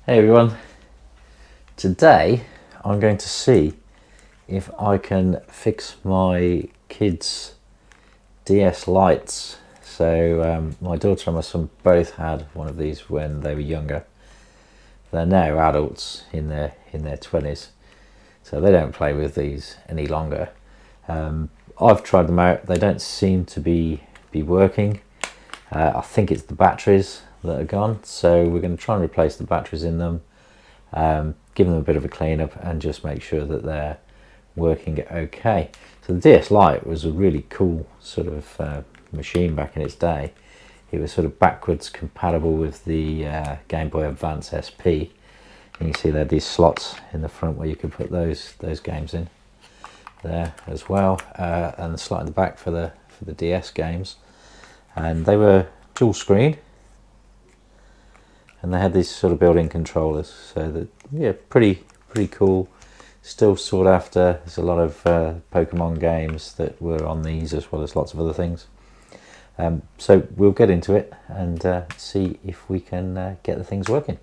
Hey everyone, today I'm going to see if I can fix my kids' DS Lites. So my daughter and my son both had one of these when they were younger. They're now adults in their 20s, so they don't play with these any longer. I've tried them out, they don't seem to be working. I think it's the batteries that are gone, so we're going to try and replace the batteries in them, give them a bit of a clean up and just make sure that they're working okay. So the DS Lite was a really cool sort of machine back in its day. It was sort of backwards compatible with the Game Boy Advance SP, and you see there these slots in the front where you could put those games in there as well, and the slot in the back for the DS games. And they were dual screen, and they had these sort of built-in controllers, so that, yeah, pretty cool. Still sought after. There's a lot of Pokemon games that were on these, as well as lots of other things. So we'll get into it and see if we can get the things working.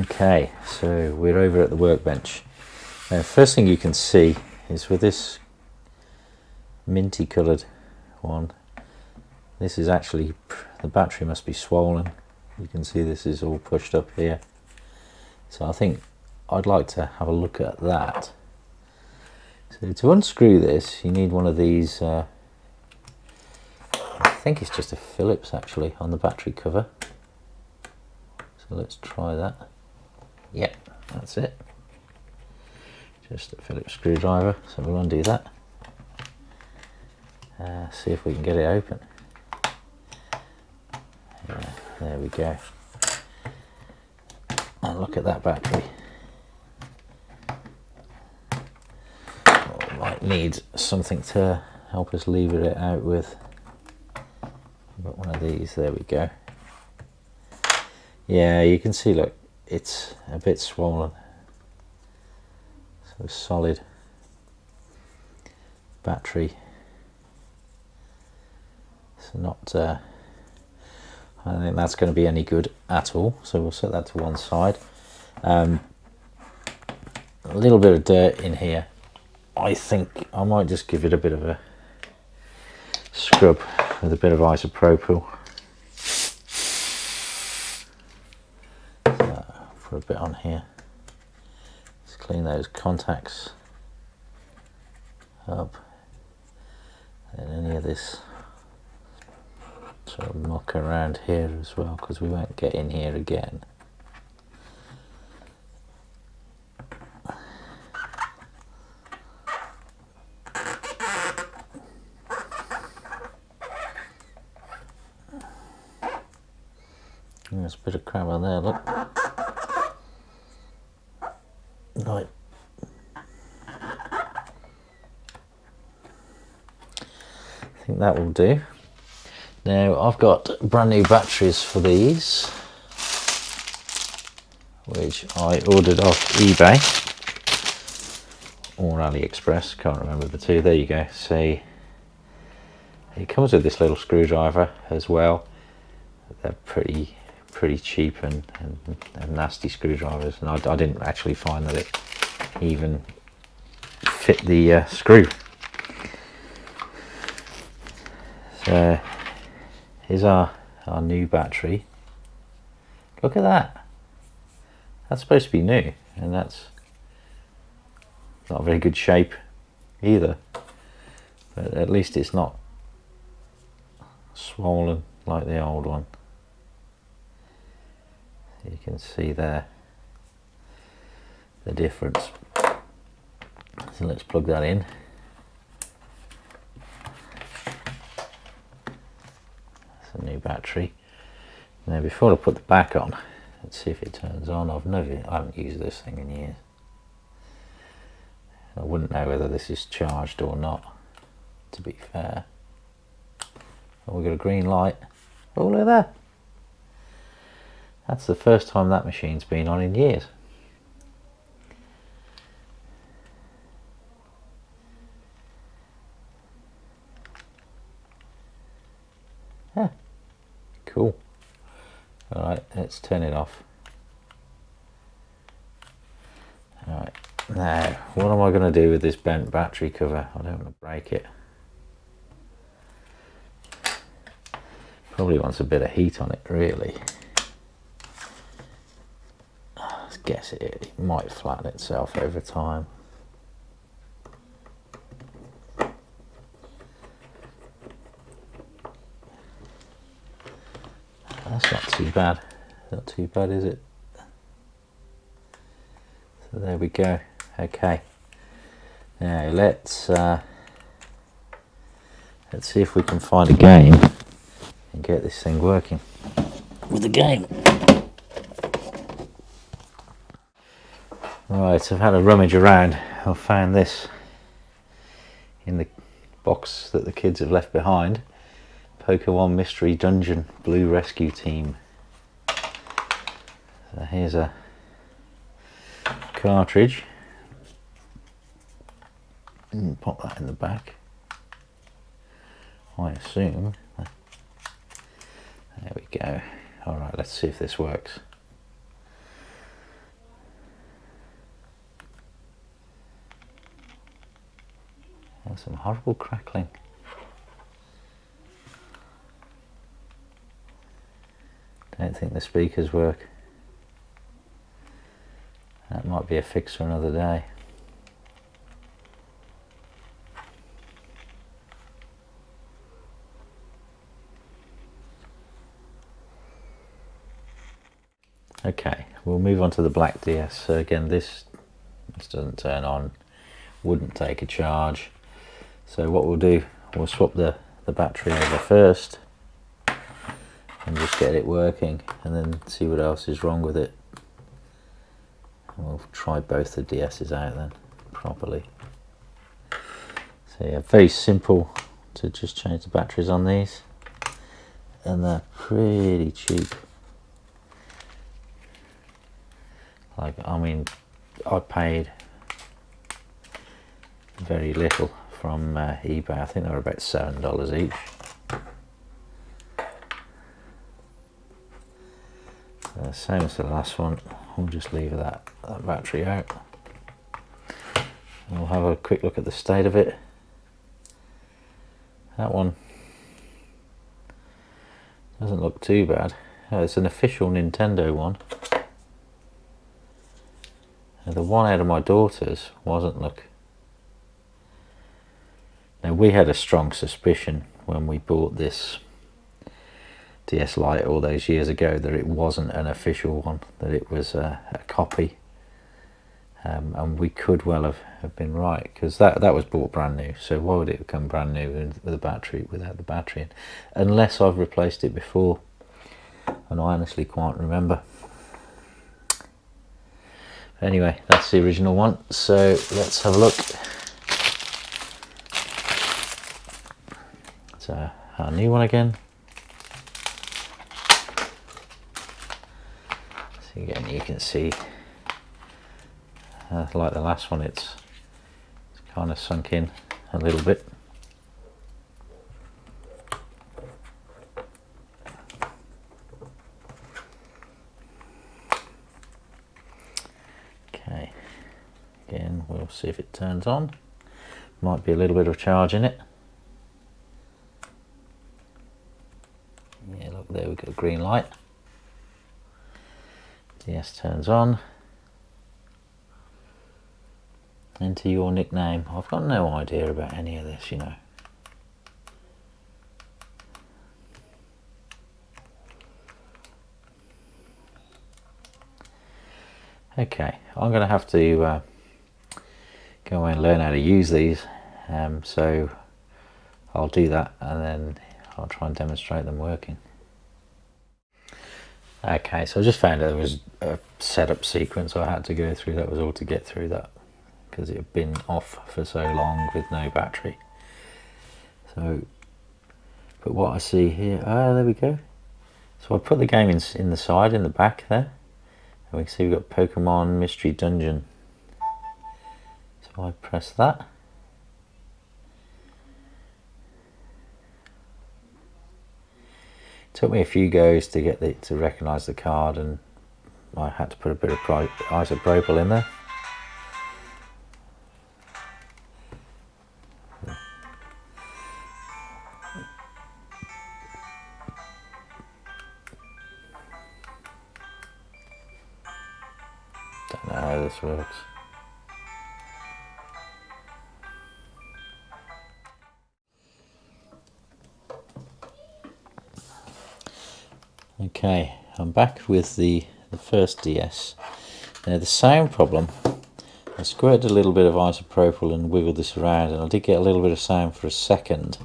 Okay, so we're over at the workbench. Now, first thing you can see is with this minty coloured one, this is actually, the battery must be swollen. You can see this is all pushed up here. So I think I'd like to have a look at that. So to unscrew this, you need one of these, I think it's just a Phillips actually on the battery cover. So let's try that. Yep, that's it. Just a Phillips screwdriver. So we'll undo that. See if we can get it open. Yeah, there we go. And look at that battery. Oh, might need something to help us lever it out with. I've got one of these, there we go. Yeah, you can see, look, it's a bit swollen. So solid battery. So not, I don't think that's going to be any good at all. So we'll set that to one side. A little bit of dirt in here. I think I might just give it a bit of a scrub with a bit of isopropyl. Put a bit on here. Let's clean those contacts up. And any of this sort of muck around here as well, because we won't get in here again. There's a bit of crap on there, look. Right. I think that will do. Now I've got brand new batteries for these, which I ordered off eBay or AliExpress, can't remember the two. There you go. See, it comes with this little screwdriver as well. They're pretty cheap and nasty screwdrivers, and I didn't actually find that it even fit the screw. So here's our new battery. Look at that. That's supposed to be new, and that's not very good shape either. But at least it's not swollen like the old one. You can see there the difference. So let's plug that in. That's a new battery. Now before I put the back on, let's see if it turns on. I haven't used this thing in years. I wouldn't know whether this is charged or not, to be fair. Oh, we've got a green light. Oh, look at that. That's the first time that machine's been on in years. Yeah, cool. Alright, let's turn it off. Right, now what am I going to do with this bent battery cover? I don't want to break it. Probably wants a bit of heat on it, really. I guess it might flatten itself over time. That's not too bad. Not too bad, is it? So there we go. Okay. Now let's see if we can find a game and get this thing working with the game. Right, I've had a rummage around. I've found this in the box that the kids have left behind. Pokemon Mystery Dungeon Blue Rescue Team. So here's a cartridge. Pop that in the back, I assume. There we go. Alright, let's see if this works. There's some horrible crackling. Don't think the speakers work. That might be a fix for another day. Okay, we'll move on to the black DS. So again, this doesn't turn on, wouldn't take a charge. So what we'll do, we'll swap the battery over first and just get it working, and then see what else is wrong with it. And we'll try both the DS's out then properly. So yeah, very simple to just change the batteries on these, and they're pretty cheap. Like, I mean, I paid very little from eBay. I think they were about $7 each. Same as the last one. We'll just leave that battery out. And we'll have a quick look at the state of it. That one doesn't look too bad. Oh, it's an official Nintendo one. The one out of my daughter's wasn't. Look. Now, we had a strong suspicion when we bought this DS Lite all those years ago that it wasn't an official one, that it was a copy. And we could well have been right, because that was bought brand new. So why would it come brand new with a battery, without the battery in? Unless I've replaced it before, and I honestly can't remember. Anyway, that's the original one, so let's have a look. So our new one again. So again, you can see, like the last one, it's kind of sunk in a little bit. Okay, again, we'll see if it turns on. Might be a little bit of charge in it. Yeah, look, there we go, green light. DS turns on. Enter your nickname. I've got no idea about any of this, you know. Okay, I'm going to have to go away and learn how to use these, so I'll do that and then I'll try and demonstrate them working. Okay, so I just found there was a setup sequence I had to go through. That was all to get through that, because it had been off for so long with no battery. So, but what I see here, there we go. So I put the game in the side, in the back there. And we can see we've got Pokemon Mystery Dungeon. So I press that. It took me a few goes to get to recognise the card, and I had to put a bit of isopropyl in there. Don't know how this works. Okay, I'm back with the first DS. Now the sound problem, I squirted a little bit of isopropyl and wiggled this around, and I did get a little bit of sound for a second.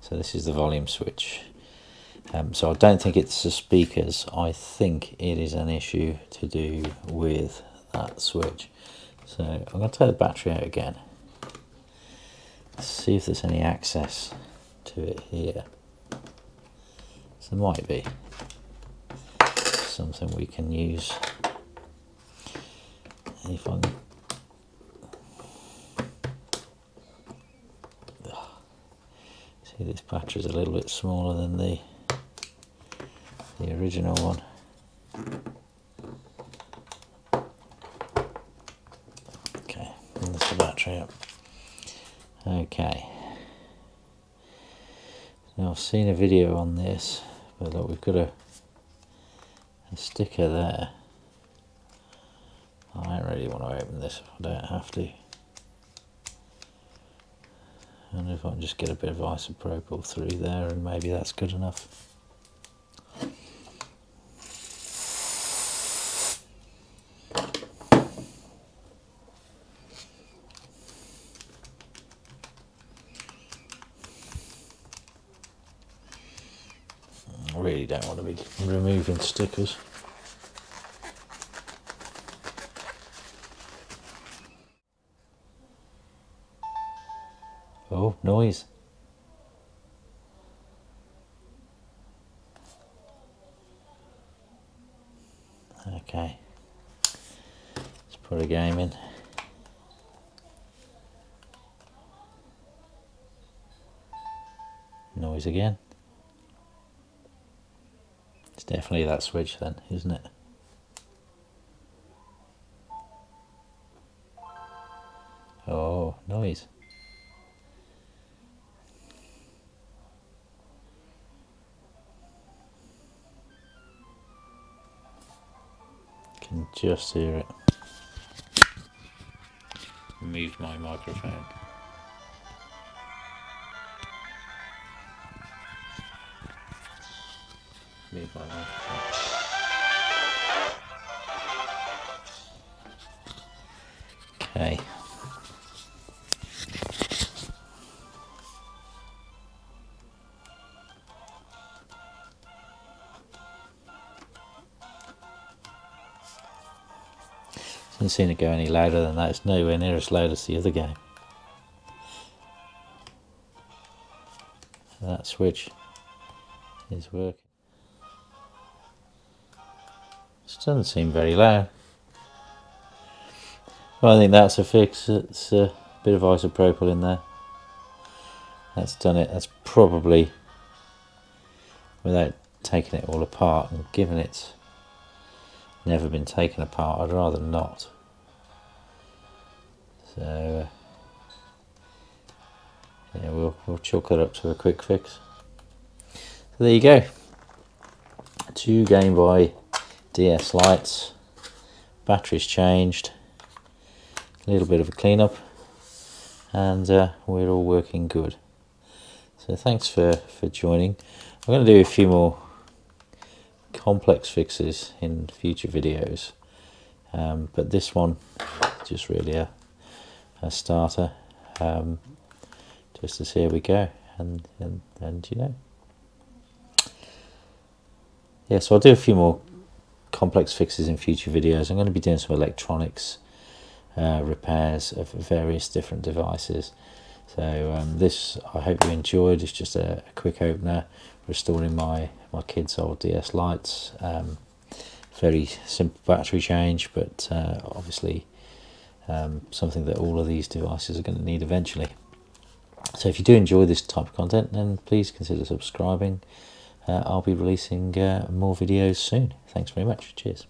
So this is the volume switch. So I don't think it's the speakers, I think it is an issue to do with that switch. So I'm going to take the battery out again. Let's see if there's any access to it here. So there might be something we can use. If I can... See, this battery's a little bit smaller than the original one. Okay, and that's the battery up. Okay. Now I've seen a video on this, but look, we've got a sticker there. I don't really want to open this if I don't have to. I wonder if I can just get a bit of isopropyl through there, and maybe that's good enough. I really don't want to be removing stickers. Oh, noise. Okay. Let's put a game in. Noise again. It's definitely that switch then, isn't it? Oh, noise. Can just hear it. Moved my microphone. Move my microphone. Okay. Hasn't seen it go any louder than that. It's nowhere near as loud as the other game. That switch is working. It doesn't seem very loud. Well, I think that's a fix. It's a bit of isopropyl in there. That's done it. That's probably, without taking it all apart, and given it's never been taken apart, I'd rather not. So yeah, we'll chalk it up to a quick fix. So there you go. 2 Game Boy DS Lites. Batteries changed. A little bit of a cleanup, and we're all working good. So thanks for joining. I'm going to do a few more complex fixes in future videos, but this one is just really a starter, just to see how we go, and you know, yeah, so I'll do a few more complex fixes in future videos. I'm going to be doing some electronics repairs of various different devices. So this, I hope you enjoyed. It's just a quick opener, restoring my kids' old DS Lites. Very simple battery change, but obviously something that all of these devices are going to need eventually. So if you do enjoy this type of content, then please consider subscribing. I'll be releasing more videos soon. Thanks very much. Cheers.